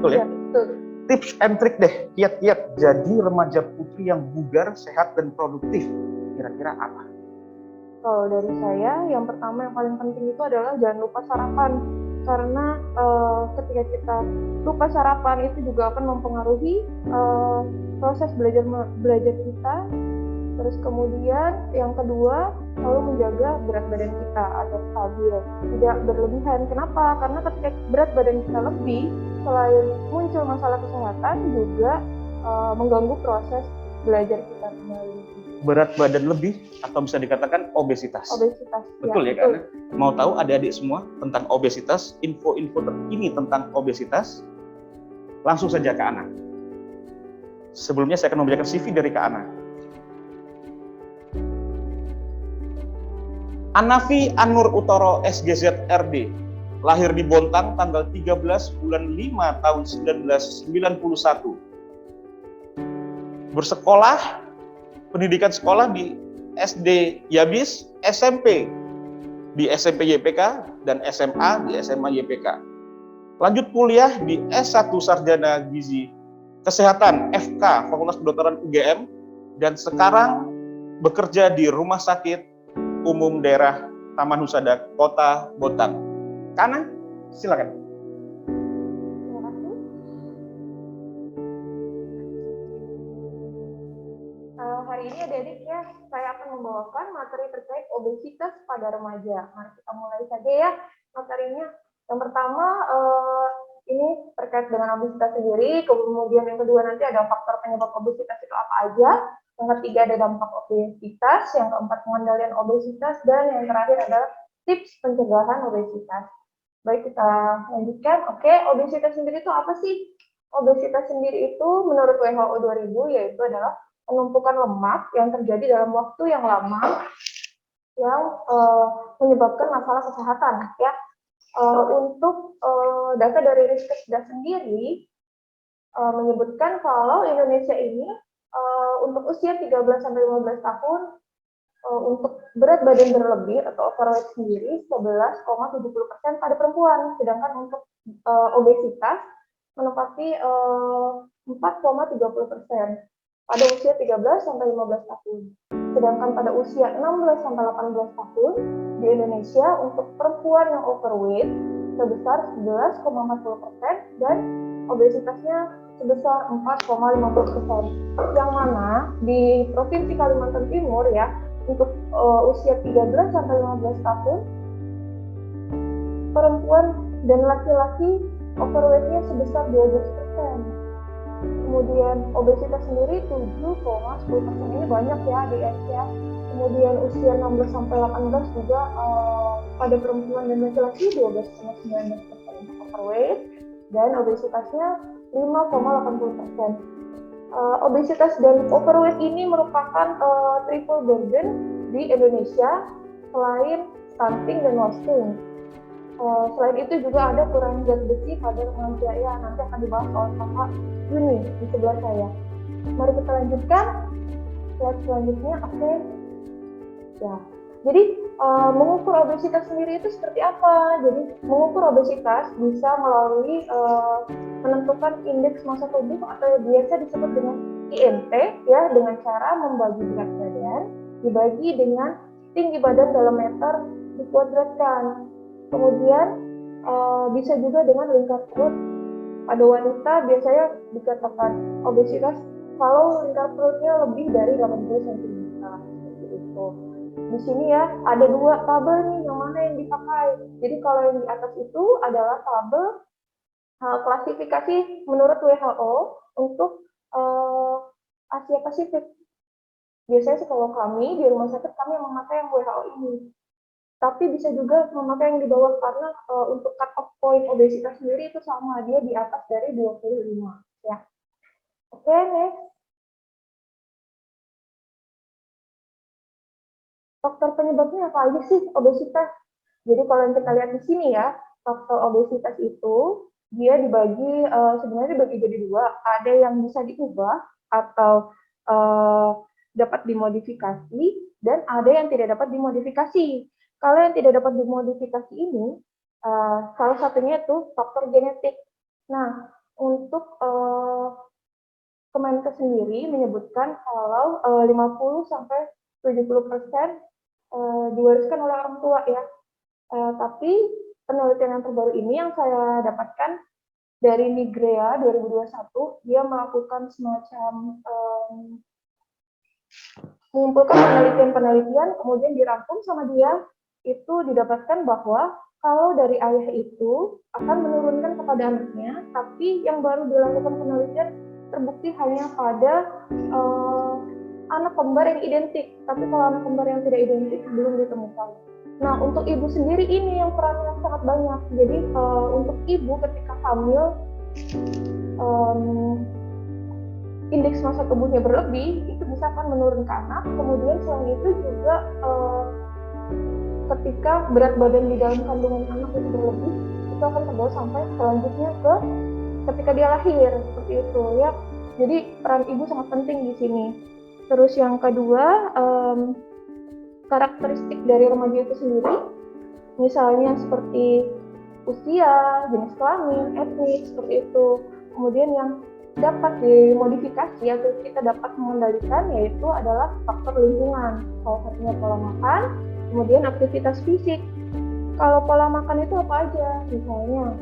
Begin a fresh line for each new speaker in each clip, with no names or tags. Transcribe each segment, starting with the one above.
Betul ya?
Betul.
Tips and trick deh, kiat-kiat jadi remaja putri yang bugar, sehat, dan produktif. Kira-kira apa?
Kalau dari saya, yang pertama yang paling penting itu adalah jangan lupa sarapan. Karena ketika kita lupa sarapan itu juga akan mempengaruhi proses belajar kita. Terus kemudian yang kedua, selalu menjaga berat badan kita agar stabil, tidak berlebihan. Kenapa? Karena ketika berat badan kita lebih, selain muncul masalah kesehatan, juga mengganggu proses belajar kita kembali.
Berat badan lebih atau bisa dikatakan obesitas.
Obesitas.
Betul ya, karena mau tahu adik-adik semua tentang obesitas, info-info terkini tentang obesitas, langsung saja ke Ana. Sebelumnya saya akan memberikan CV dari Kak Ana. Anafi Anur Utoro SGZ RD, lahir di Bontang tanggal 13 bulan 5 tahun 1991. Bersekolah, pendidikan sekolah di SD Yabis, SMP di SMP YPK, dan SMA di SMA YPK. Lanjut kuliah di S1 Sarjana Gizi Kesehatan FK Fakultas Kedokteran UGM, dan sekarang bekerja di Rumah Sakit Umum Daerah Taman Husada, Kota Bontang. Kana, silakan.
Terima kasih. Hari ini adik-adik ya, saya akan membawakan materi terkait obesitas pada remaja. Mari kita mulai saja ya materinya. Yang pertama, ini terkait dengan obesitas sendiri, kemudian yang kedua nanti ada faktor penyebab obesitas itu apa aja, yang ketiga ada dampak obesitas, yang keempat pengendalian obesitas, dan yang terakhir adalah tips pencegahan obesitas. Baik, kita lanjutkan. Oke, obesitas sendiri itu apa sih? Obesitas sendiri itu menurut WHO 2000 yaitu adalah penumpukan lemak yang terjadi dalam waktu yang lama yang menyebabkan masalah kesehatan ya. Untuk data dari Riskesdas sendiri menyebutkan kalau Indonesia ini untuk usia 13 sampai 15 tahun untuk berat badan berlebih atau overweight sendiri 11,70% pada perempuan, sedangkan untuk obesitas menempati 4,30% pada usia 13 sampai 15 tahun. Sedangkan pada usia 16 sampai 18 tahun di Indonesia untuk perempuan yang overweight sebesar 11,40% dan obesitasnya sebesar 4,50%. Yang mana di Provinsi Kalimantan Timur ya, untuk usia 13 sampai 15 tahun perempuan dan laki-laki overweight-nya sebesar 12%. Kemudian obesitas sendiri 7,10%, ini banyak ya adik-adik ya. Kemudian usia 16 sampai 18 juga pada perempuan dan laki-laki 12,19% overweight dan obesitasnya 5,80%. Obesitas dan overweight ini merupakan triple burden di Indonesia selain stunting dan wasting. Selain itu juga ada kurang zat besi pada remaja ya, nanti akan dibahas oleh Kakak Yuni di sebelah saya. Mari kita lanjutkan slide selanjutnya. Oke. Ya. Jadi mengukur obesitas sendiri itu seperti apa? Jadi mengukur obesitas bisa melalui menentukan indeks massa tubuh atau biasa disebut dengan IMT ya, dengan cara membagi berat badan dibagi dengan tinggi badan dalam meter dikuadratkan. Kemudian bisa juga dengan lingkar perut. Pada wanita biasanya dikatakan obesitas kalau lingkar perutnya lebih dari 80 cm. Seperti itu. Di sini ya ada dua tabel nih, yang mana yang dipakai. Jadi kalau yang di atas itu adalah tabel klasifikasi menurut WHO untuk Asia Pasifik. Biasanya sih kalau kami di rumah sakit kami memakai yang WHO ini. Tapi bisa juga memakai yang di bawah karena untuk cut off point obesitas sendiri itu sama, dia di atas dari 25 ya. Oke, next. Faktor penyebabnya apa aja sih obesitas? Jadi kalau yang kita lihat di sini ya, faktor obesitas itu dia dibagi sebenarnya dibagi jadi dua. Ada yang bisa diubah atau dapat dimodifikasi dan ada yang tidak dapat dimodifikasi. Kalau yang tidak dapat dimodifikasi ini salah satunya itu faktor genetik. Nah, untuk Kemenkes sendiri menyebutkan kalau 50-70% diwariskan oleh orang tua ya. Tapi penelitian yang terbaru ini yang saya dapatkan dari Nigrea 2021, dia melakukan semacam mengumpulkan penelitian-penelitian, kemudian dirangkum sama dia, itu didapatkan bahwa kalau dari ayah itu akan menurunkan kepada anaknya, tapi yang baru dilakukan penelitian terbukti hanya pada anak kembar yang identik, tapi kalau anak kembar yang tidak identik belum ditemukan. Nah, untuk ibu sendiri ini yang perannya sangat banyak. Jadi untuk ibu ketika hamil, indeks massa tubuhnya berlebih, itu bisa akan menurun ke anak. Kemudian selain itu juga ketika berat badan di dalam kandungan anak itu berlebih, itu akan terbawa sampai selanjutnya ke ketika dia lahir, seperti itu ya. Jadi peran ibu sangat penting di sini. Terus yang kedua, karakteristik dari remaja itu sendiri, misalnya seperti usia, jenis kelamin, etnis, seperti itu. Kemudian yang dapat dimodifikasi atau kita dapat mengendalikan yaitu adalah faktor lingkungan. Salah satunya pola makan, kemudian aktivitas fisik. Kalau pola makan itu apa aja? Misalnya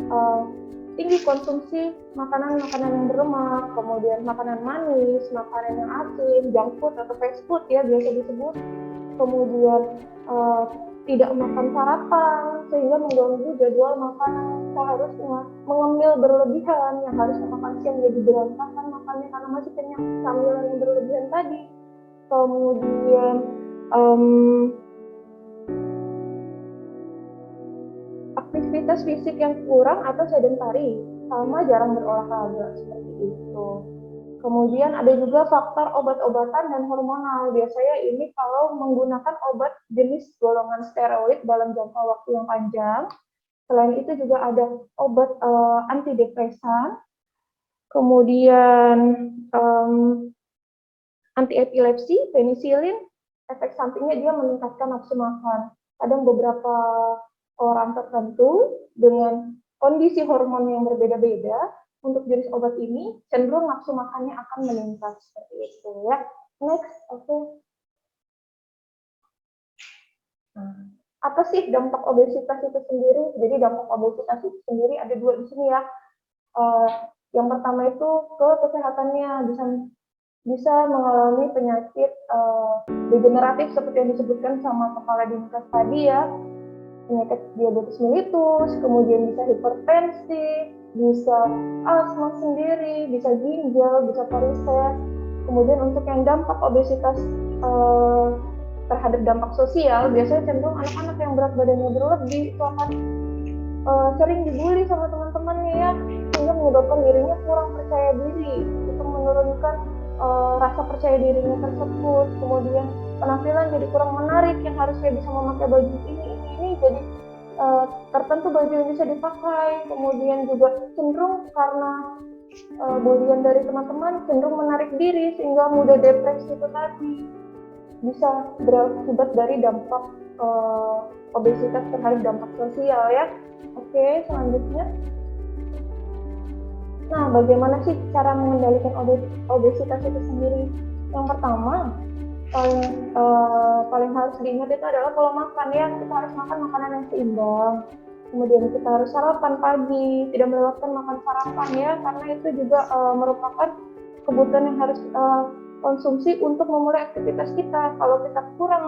tinggi konsumsi makanan-makanan yang berlemak, kemudian makanan manis, makanan yang asin, junk food atau fast food ya biasa disebut. Kemudian tidak makan sarapan sehingga mengganggu jadwal makanan, seharusnya mengemil berlebihan yang harusnya makan siang jadi berantakan makannya karena masih kenyang camilan yang berlebihan tadi. Kemudian aktivitas fisik yang kurang atau sedentari sama jarang berolahraga seperti itu. Kemudian ada juga faktor obat-obatan dan hormonal. Biasanya ini kalau menggunakan obat jenis golongan steroid dalam jangka waktu yang panjang. Selain itu juga ada obat antidepresan, kemudian anti-epilepsi, penisilin, efek sampingnya dia meningkatkan nafsu makan. Kadang beberapa orang tertentu dengan kondisi hormon yang berbeda-beda, untuk jenis obat ini cenderung nafsu makannya akan meningkat seperti itu ya. Next, oke. Apa sih dampak obesitas itu sendiri? Jadi dampak obesitas itu sendiri ada dua di sini ya. Yang pertama itu ke kesehatannya, bisa mengalami penyakit degeneratif seperti yang disebutkan sama kepala dinkes tadi ya, penyakit diabetes mellitus, kemudian bisa hipertensi, bisa asma sendiri, bisa ginjal, bisa varises. Kemudian untuk yang dampak obesitas terhadap dampak sosial, biasanya cenderung anak-anak yang berat badannya berlebih itu akan sering dibully sama teman-temannya ya, sehingga menyebabkan dirinya kurang percaya diri, itu menurunkan rasa percaya dirinya tersebut. Kemudian penampilan jadi kurang menarik, yang harusnya bisa memakai baju ini jadi tertentu baju yang bisa dipakai. Kemudian juga cenderung karena bodian dari teman-teman cenderung menarik diri sehingga mudah depresi itu tadi, bisa berakibat dari dampak obesitas terhadap dampak sosial ya. Oke, selanjutnya. Nah, bagaimana sih cara mengendalikan obesitas itu sendiri? Yang pertama, paling harus diingat itu adalah pola makan ya. Kita harus makan makanan yang seimbang. Kemudian kita harus sarapan pagi, tidak melewatkan makan sarapan ya, karena itu juga merupakan kebutuhan yang harus konsumsi untuk memulai aktivitas kita. Kalau kita kurang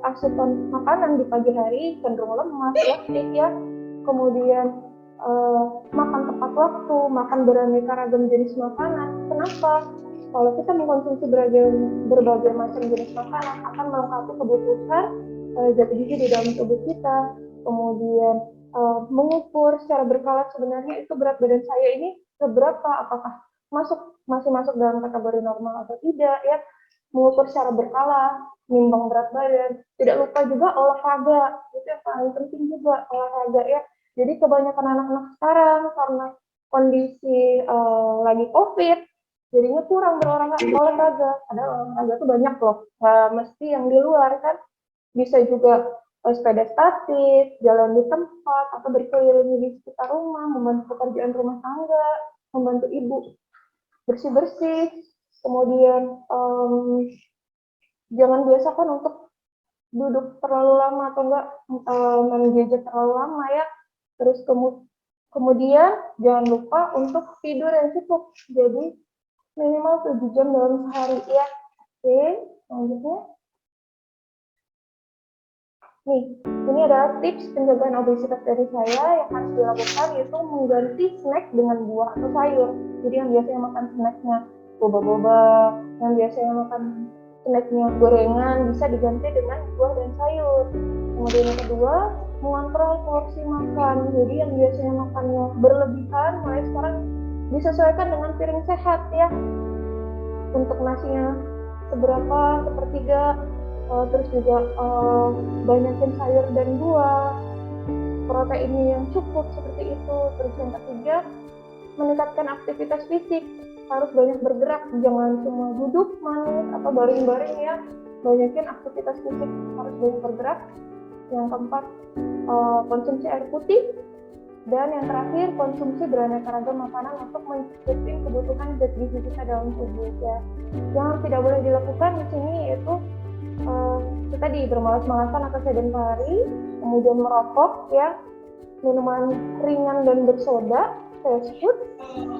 asupan makanan di pagi hari, cenderung lemas, letih ya. Kemudian makan tepat waktu, makan beraneka ragam jenis makanan. Kenapa? Kalau kita mengkonsumsi berbagai macam jenis makanan akan melengkapi kebutuhan zat gizi di dalam tubuh kita. Kemudian mengukur secara berkala sebenarnya itu berat badan saya ini seberapa, apakah masih masuk dalam kategori normal atau tidak ya. Mengukur secara berkala, menimbang berat badan. Tidak lupa juga olahraga, itu yang paling penting juga, olahraga ya. Jadi kebanyakan anak-anak sekarang karena kondisi lagi COVID, jadinya kurang berolahraga. Padahal olahraga itu banyak loh, nggak mesti yang di luar kan. Bisa juga sepeda statis, jalan di tempat, atau berkeliling di sekitar rumah, membantu pekerjaan rumah tangga. membantu ibu bersih-bersih, kemudian jangan biasakan untuk duduk terlalu lama atau enggak main gadget terlalu lama ya. Terus kemudian jangan lupa untuk tidur yang cukup. Jadi minimal 7 jam dalam sehari ya. Oke, selanjutnya. Nih, ini adalah tips penjagaan obesitas dari saya yang harus dilakukan, yaitu mengganti snack dengan buah atau sayur. Jadi yang biasanya makan snacknya boba-boba, yang biasanya makan snacknya gorengan, bisa diganti dengan buah dan sayur. Kemudian yang kedua, mengontrol porsi makan. Jadi yang biasanya makannya berlebihan, mulai sekarang disesuaikan dengan piring sehat ya. Untuk nasinya seberapa, sepertiga, terus juga banyakin sayur dan buah, proteinnya yang cukup seperti itu. Terus yang ketiga, meningkatkan aktivitas fisik, harus banyak bergerak, jangan cuma duduk manis atau baring-baring ya, banyakin aktivitas fisik, harus banyak bergerak. Yang keempat, konsumsi air putih. Dan yang terakhir, konsumsi beraneka ragam makanan untuk mencukupi kebutuhan zat gizi kita dalam tubuh ya. Yang tidak boleh dilakukan di sini yaitu itu tadi, bermalas-malasan atau sedentary, kemudian merokok ya, minuman ringan dan bersoda, fast food,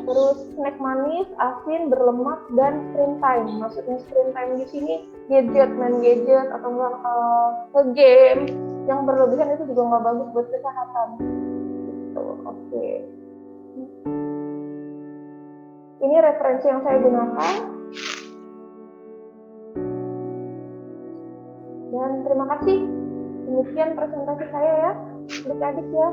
terus snack manis, asin, berlemak, dan screen time. Maksudnya screen time di sini gadget, main gadget atau enggak game yang berlebihan itu juga nggak bagus buat kesehatan. Oke. Ini referensi yang saya gunakan. Dan terima kasih. Demikian presentasi saya ya, adik-adik ya.